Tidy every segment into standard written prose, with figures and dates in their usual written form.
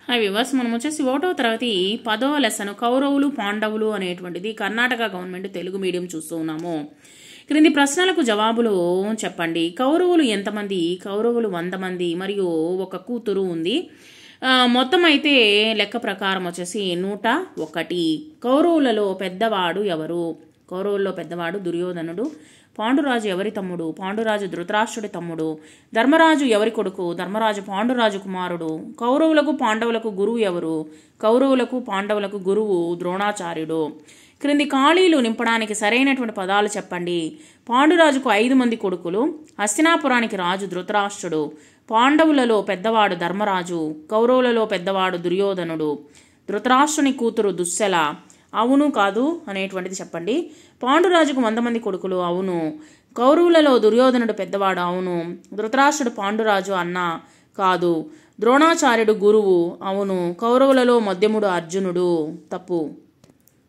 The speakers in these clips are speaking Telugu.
హాయ్ వ్యూవర్స్, మనం వచ్చేసి 1వ తరగతి 10వ లెసన్ కౌరవులు పాండవులు అనేటువంటిది కర్ణాటక గవర్నమెంట్ తెలుగు మీడియం చూస్తూ ఉన్నాము. క్రింది ప్రశ్నలకు జవాబులు చెప్పండి. కౌరవులు ఎంతమంది? కౌరవులు 100 మంది మరియు ఒక కూతురు ఉంది. మొత్తం అయితే లెక్క ప్రకారం వచ్చేసి 101. కౌరవులలో పెద్దవాడు ఎవరు? కౌరవుల్లో పెద్దవాడు దుర్యోధనుడు. పాండురాజు ఎవరి తమ్ముడు? పాండురాజు ధృతరాష్ట్రుడి తమ్ముడు. ధర్మరాజు ఎవరి కొడుకు? ధర్మరాజు పాండురాజు కుమారుడు. కౌరవులకు పాండవులకు గురువు ఎవరు? కౌరవులకు పాండవులకు గురువు ద్రోణాచార్యుడు. క్రింది ఖాళీలు నింపడానికి సరైనటువంటి పదాలు చెప్పండి. పాండురాజుకు 5 మంది కొడుకులు. హస్తినాపురానికి రాజు ధృతరాష్ట్రుడు. పాండవులలో పెద్దవాడు ధర్మరాజు. కౌరవులలో పెద్దవాడు దుర్యోధనుడు. ధృతరాష్ట్రుని కూతురు దుశ్శల. అవును కాదు అనేటువంటిది చెప్పండి. పాండురాజుకు 100 మంది కొడుకులు. అవును. కౌరవులలో దుర్యోధనుడు పెద్దవాడు. అవును. ధృతరాష్ట్రుడు పాండురాజు అన్న. కాదు. ద్రోణాచార్యుడు గురువు. అవును. కౌరవులలో మధ్యముడు అర్జునుడు. తప్పు.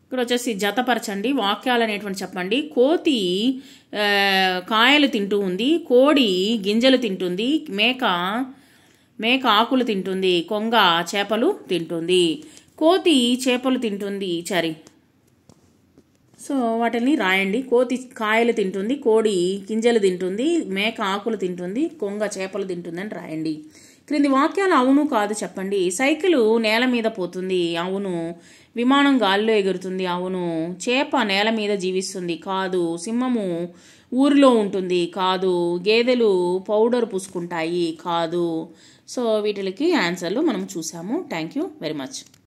ఇక్కడ వచ్చేసి జతపరచండి, వాక్యాలు అనేటువంటి చెప్పండి. కోతి కాయలు తింటూ ఉంది. కోడి గింజలు తింటుంది. మేక ఆకులు తింటుంది. కొంగ చేపలు తింటుంది. కోతి చేపలు తింటుంది. సో వాటిని రాయండి. కోతి కాయలు తింటుంది, కోడి గింజలు తింటుంది, మేక ఆకులు తింటుంది, కొంగ చేపలు తింటుంది అని రాయండి. క్రింది వాక్యాలు అవును కాదు చెప్పండి. సైకిలు నేల మీద పోతుంది. అవును. విమానం గాలిలో ఎగురుతుంది. అవును. చేప నేల మీద జీవిస్తుంది. కాదు. సింహము ఊరిలో ఉంటుంది. కాదు. గేదెలు పౌడర్ పూసుకుంటాయి. కాదు. సో వీటికి ఆన్సర్లు మనం చూసాము. Thank you very much.